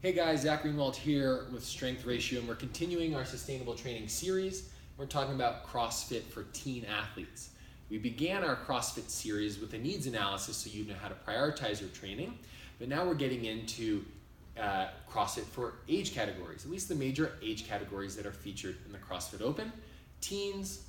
Hey guys, Zach Greenwald here with Strength Ratio, and we're continuing our sustainable training series. We're talking about CrossFit for teen athletes. We began our CrossFit series with a needs analysis so you know how to prioritize your training, but now we're getting into CrossFit for age categories, at least the major age categories that are featured in the CrossFit Open: teens,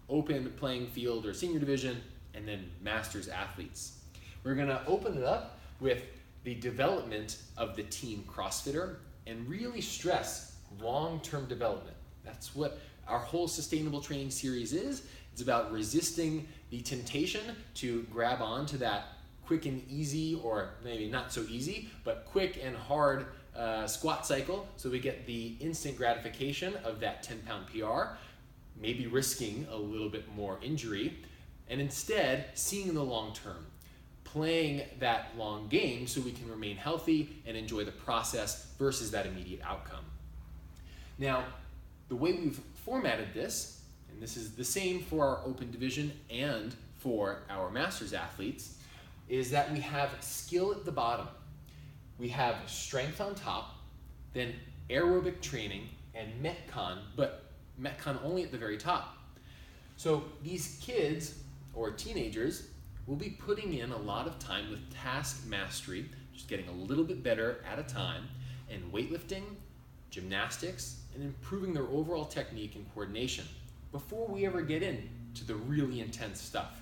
open playing field or senior division, and then masters athletes. We're gonna open it up with the development of the teen CrossFitter and really stress long-term development. That's what our whole sustainable training series is. It's about resisting the temptation to grab onto that quick and easy, or maybe not so easy, but quick and hard squat cycle, so we get the instant gratification of that 10-pound PR, maybe risking a little bit more injury, and instead seeing the long term, playing that long game so we can remain healthy and enjoy the process versus that immediate outcome. Now, the way we've formatted this, and this is the same for our open division and for our masters athletes, is that we have skill at the bottom, we have strength on top, then aerobic training and Metcon, but Metcon only at the very top. So these kids or teenagers will be putting in a lot of time with task mastery, just getting a little bit better at a time, and weightlifting, gymnastics, and improving their overall technique and coordination before we ever get into the really intense stuff.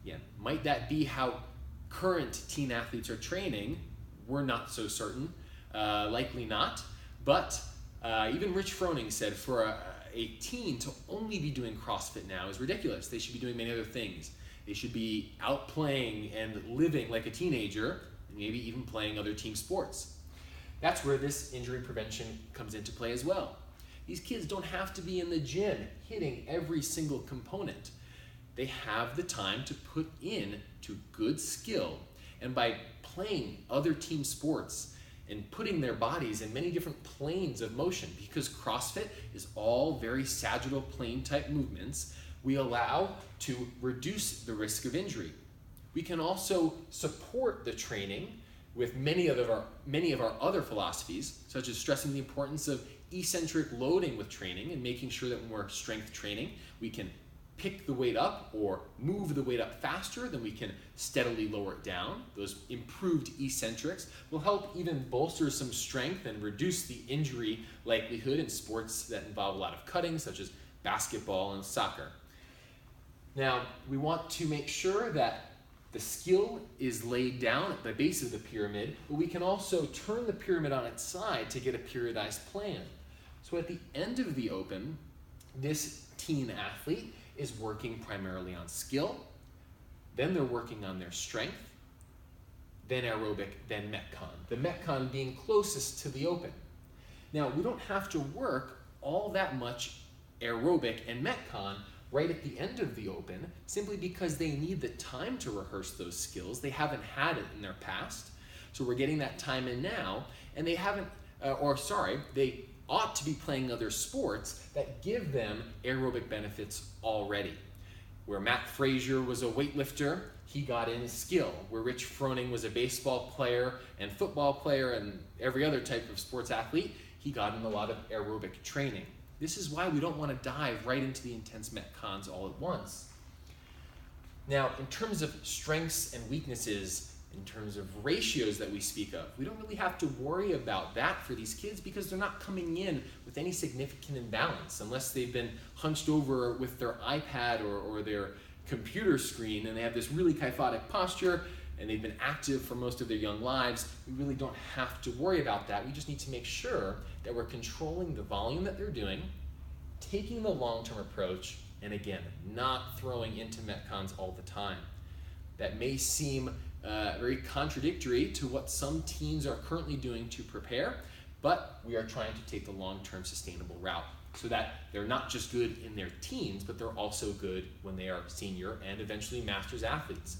Yeah, might that be how current teen athletes are training? We're not so certain, likely not, but even Rich Froning said for a teen to only be doing CrossFit now is ridiculous. They should be doing many other things. They should be out playing and living like a teenager, and maybe even playing other team sports. That's where this injury prevention comes into play as well. These kids don't have to be in the gym hitting every single component. They have the time to put in to good skill, and by playing other team sports and putting their bodies in many different planes of motion, because CrossFit is all very sagittal plane type movements, we allow to reduce the risk of injury. We can also support the training with many of our other philosophies, such as stressing the importance of eccentric loading with training and making sure that when we're strength training, we can pick the weight up or move the weight up faster than we can steadily lower it down. Those improved eccentrics will help even bolster some strength and reduce the injury likelihood in sports that involve a lot of cutting, such as basketball and soccer. Now, we want to make sure that the skill is laid down at the base of the pyramid, but we can also turn the pyramid on its side to get a periodized plan. So at the end of the Open, this teen athlete is working primarily on skill, then they're working on their strength, then aerobic, then Metcon. The Metcon being closest to the Open. Now, we don't have to work all that much aerobic and Metcon right at the end of the Open, simply because they need the time to rehearse those skills. They haven't had it in their past, so we're getting that time in now, and they ought to be playing other sports that give them aerobic benefits already. Where Matt Frazier was a weightlifter, he got in skill. Where Rich Froning was a baseball player and football player and every other type of sports athlete, he got in a lot of aerobic training. This is why we don't want to dive right into the intense Metcons all at once. Now, in terms of strengths and weaknesses, in terms of ratios that we speak of, we don't really have to worry about that for these kids because they're not coming in with any significant imbalance unless they've been hunched over with their iPad or their computer screen and they have this really kyphotic posture and they've been active for most of their young lives. We really don't have to worry about that. We just need to make sure that we're controlling the volume that they're doing, taking the long-term approach, and again, not throwing into Metcons all the time. That may seem very contradictory to what some teens are currently doing to prepare, but we are trying to take the long-term sustainable route so that they're not just good in their teens, but they're also good when they are senior and eventually masters athletes.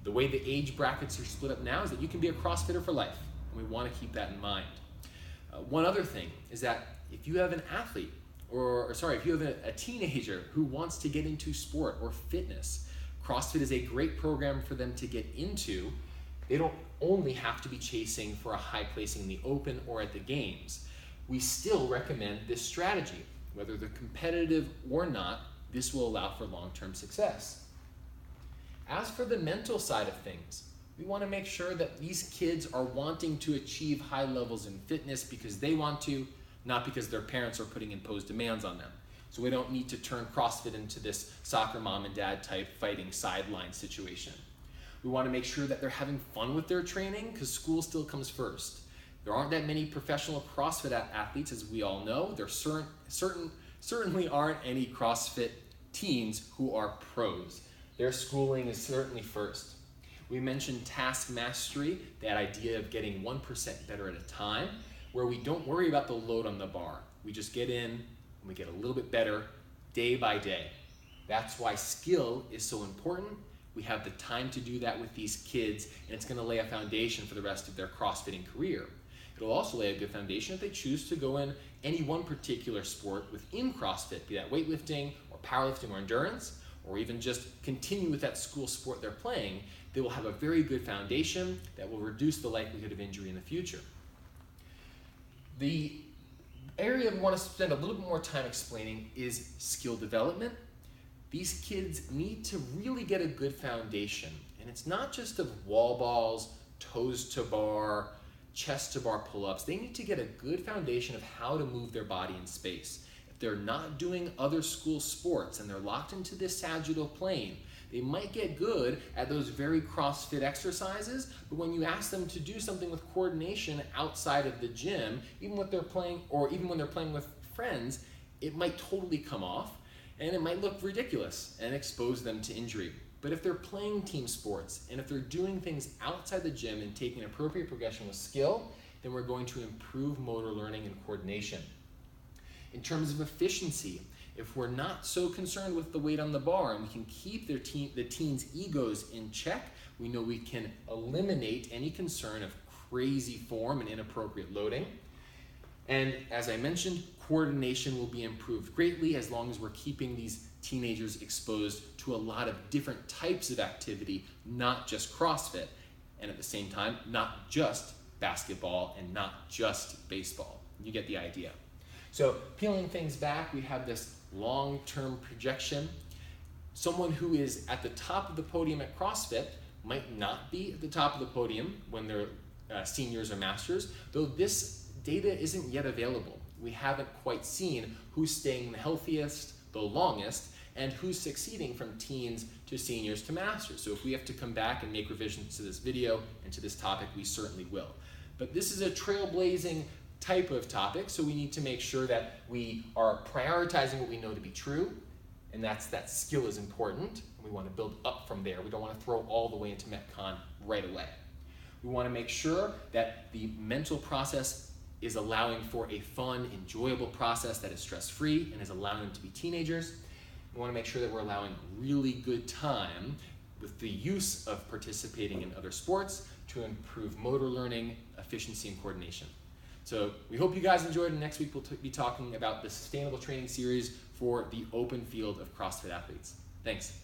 The way the age brackets are split up now is that you can be a CrossFitter for life, and we want to keep that in mind. One other thing is that if you have an athlete, if you have a teenager who wants to get into sport or fitness, CrossFit is a great program for them to get into. They don't only have to be chasing for a high placing in the open or at the games. We still recommend this strategy. Whether they're competitive or not, this will allow for long-term success. As for the mental side of things, we want to make sure that these kids are wanting to achieve high levels in fitness because they want to, not because their parents are putting imposed demands on them. So we don't need to turn CrossFit into this soccer mom and dad type fighting sideline situation. We want to make sure that they're having fun with their training because school still comes first. There aren't that many professional CrossFit athletes, as we all know. There certainly aren't any CrossFit teens who are pros. Their schooling is certainly first. We mentioned task mastery, that idea of getting 1% better at a time, where we don't worry about the load on the bar. We just get in and we get a little bit better day by day. That's why skill is so important. We have the time to do that with these kids, and it's going to lay a foundation for the rest of their CrossFitting career. It'll also lay a good foundation if they choose to go in any one particular sport within CrossFit, be that weightlifting or powerlifting or endurance, or even just continue with that school sport they're playing. They will have a very good foundation that will reduce the likelihood of injury in the future. The area we want to spend a little bit more time explaining is skill development. These kids need to really get a good foundation, and it's not just of wall balls, toes to bar, chest to bar pull-ups. They need to get a good foundation of how to move their body in space. If they're not doing other school sports and they're locked into this sagittal plane, they might get good at those very CrossFit exercises, but when you ask them to do something with coordination outside of the gym, even when they're playing with friends, it might totally come off and it might look ridiculous and expose them to injury. But if they're playing team sports and if they're doing things outside the gym and taking appropriate progression with skill, then we're going to improve motor learning and coordination. In terms of efficiency, if we're not so concerned with the weight on the bar and we can keep the teens' egos in check, we know we can eliminate any concern of crazy form and inappropriate loading. And as I mentioned, coordination will be improved greatly as long as we're keeping these teenagers exposed to a lot of different types of activity, not just CrossFit, and at the same time, not just basketball and not just baseball. You get the idea. So peeling things back, we have this long-term projection. Someone who is at the top of the podium at CrossFit might not be at the top of the podium when they're seniors or masters, though this data isn't yet available. We haven't quite seen who's staying the healthiest, the longest, and who's succeeding from teens to seniors to masters. So if we have to come back and make revisions to this video and to this topic, we certainly will. But this is a trailblazing type of topic, so we need to make sure that we are prioritizing what we know to be true, and that's that skill is important, and we want to build up from there. We don't want to throw all the way into Metcon right away. We want to make sure that the mental process is allowing for a fun, enjoyable process that is stress-free and is allowing them to be teenagers. We want to make sure that we're allowing really good time with the use of participating in other sports to improve motor learning, efficiency, and coordination. So we hope you guys enjoyed, and next week we'll be talking about the sustainable training series for the open field of CrossFit athletes. Thanks.